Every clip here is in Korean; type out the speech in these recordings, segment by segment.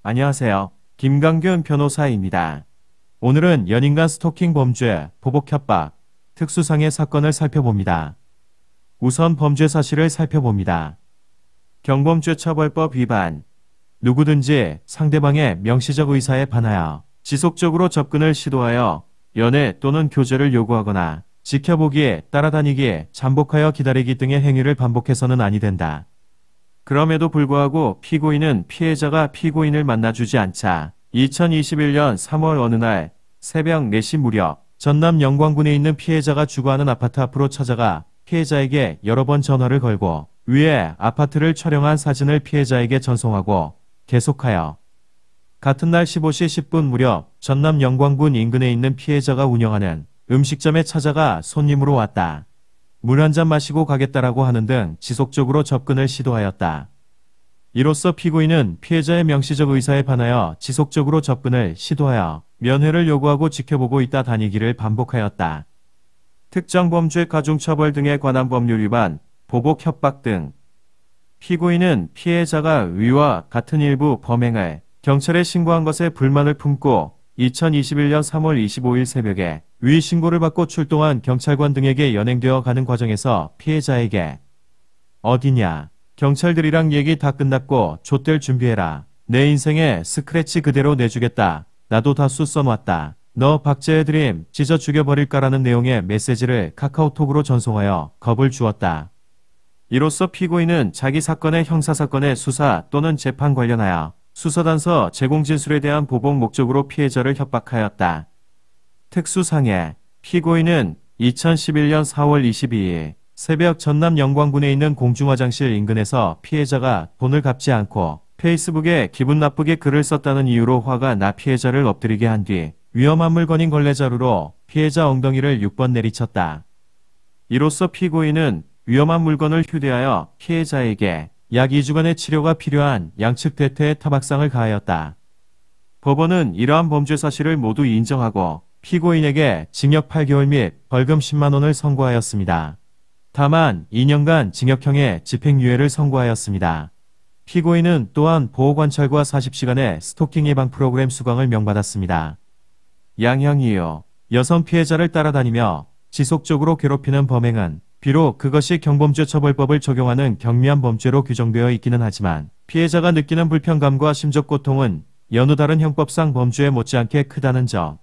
안녕하세요. 김강균 변호사입니다. 오늘은 연인간 스토킹 범죄, 보복 협박, 특수상해 사건을 살펴봅니다. 우선 범죄 사실을 살펴봅니다. 경범죄처벌법 위반. 누구든지 상대방의 명시적 의사에 반하여 지속적으로 접근을 시도하여 연애 또는 교제를 요구하거나 지켜보기에 따라다니기에 잠복하여 기다리기 등의 행위를 반복해서는 아니 된다. 그럼에도 불구하고 피고인은 피해자가 피고인을 만나주지 않자 2021년 3월 어느 날 새벽 4시 무렵 전남 영광군에 있는 피해자가 주거하는 아파트 앞으로 찾아가 피해자에게 여러 번 전화를 걸고 위에 아파트를 촬영한 사진을 피해자에게 전송하고 계속하여 같은 날 15시 10분 무렵 전남 영광군 인근에 있는 피해자가 운영하는 음식점에 찾아가 손님으로 왔다. 물 한 잔 마시고 가겠다라고 하는 등 지속적으로 접근을 시도하였다. 이로써 피고인은 피해자의 명시적 의사에 반하여 지속적으로 접근을 시도하여 면회를 요구하고 지켜보고 있다 다니기를 반복하였다. 특정 범죄 가중처벌 등에 관한 법률 위반, 보복 협박 등. 피고인은 피해자가 위와 같은 일부 범행을 경찰에 신고한 것에 불만을 품고 2021년 3월 25일 새벽에 위 신고를 받고 출동한 경찰관 등에게 연행되어 가는 과정에서 피해자에게 어디냐? 경찰들이랑 얘기 다 끝났고 좆될 준비해라. 내 인생에 스크래치 그대로 내주겠다. 나도 다수 써놨다. 너 박제해 드림 찢어 죽여버릴까라는 내용의 메시지를 카카오톡으로 전송하여 겁을 주었다. 이로써 피고인은 자기 사건의 형사사건의 수사 또는 재판 관련하여 수사단서 제공 진술에 대한 보복 목적으로 피해자를 협박하였다. 특수상해. 피고인은 2011년 4월 22일 새벽 전남 영광군에 있는 공중화장실 인근에서 피해자가 돈을 갚지 않고 페이스북에 기분 나쁘게 글을 썼다는 이유로 화가 나 피해자를 엎드리게 한 뒤 위험한 물건인 걸레자루로 피해자 엉덩이를 6번 내리쳤다. 이로써 피고인은 위험한 물건을 휴대하여 피해자에게 약 2주간의 치료가 필요한 양측 대퇴의 타박상을 가하였다. 법원은 이러한 범죄 사실을 모두 인정하고 피고인에게 징역 8개월 및 벌금 10만 원을 선고하였습니다. 다만 2년간 징역형의 집행유예를 선고하였습니다. 피고인은 또한 보호관찰과 40시간의 스토킹 예방 프로그램 수강을 명받았습니다. 양형이요. 여성 피해자를 따라다니며 지속적으로 괴롭히는 범행은 비록 그것이 경범죄처벌법을 적용하는 경미한 범죄로 규정되어 있기는 하지만 피해자가 느끼는 불편감과 심적 고통은 여느 다른 형법상 범죄에 못지않게 크다는 점.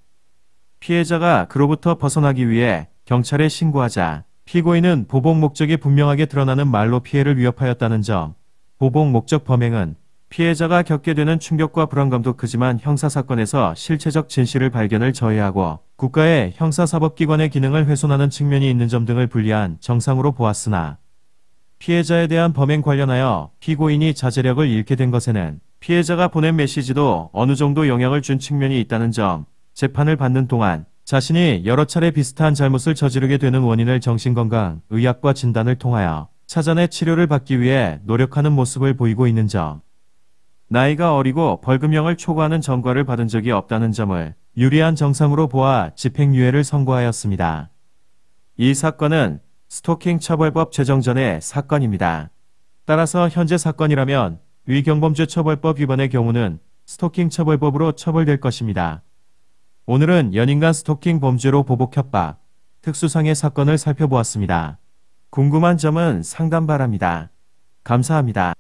피해자가 그로부터 벗어나기 위해 경찰에 신고하자 피고인은 보복 목적이 분명하게 드러나는 말로 피해를 위협하였다는 점. 보복 목적 범행은 피해자가 겪게 되는 충격과 불안감도 크지만 형사사건에서 실체적 진실을 발견을 저해하고 국가의 형사사법기관의 기능을 훼손하는 측면이 있는 점 등을 분리한 정상으로 보았으나 피해자에 대한 범행 관련하여 피고인이 자제력을 잃게 된 것에는 피해자가 보낸 메시지도 어느 정도 영향을 준 측면이 있다는 점, 재판을 받는 동안 자신이 여러 차례 비슷한 잘못을 저지르게 되는 원인을 정신건강, 의학과 진단을 통하여 찾아내 치료를 받기 위해 노력하는 모습을 보이고 있는 점, 나이가 어리고 벌금형을 초과하는 전과를 받은 적이 없다는 점을 유리한 정상으로 보아 집행유예를 선고하였습니다. 이 사건은 스토킹 처벌법 제정 전의 사건입니다. 따라서 현재 사건이라면 위경범죄처벌법 위반의 경우는 스토킹 처벌법으로 처벌될 것입니다. 오늘은 연인간 스토킹 범죄로 보복 협박, 특수상해 사건을 살펴보았습니다. 궁금한 점은 상담 바랍니다. 감사합니다.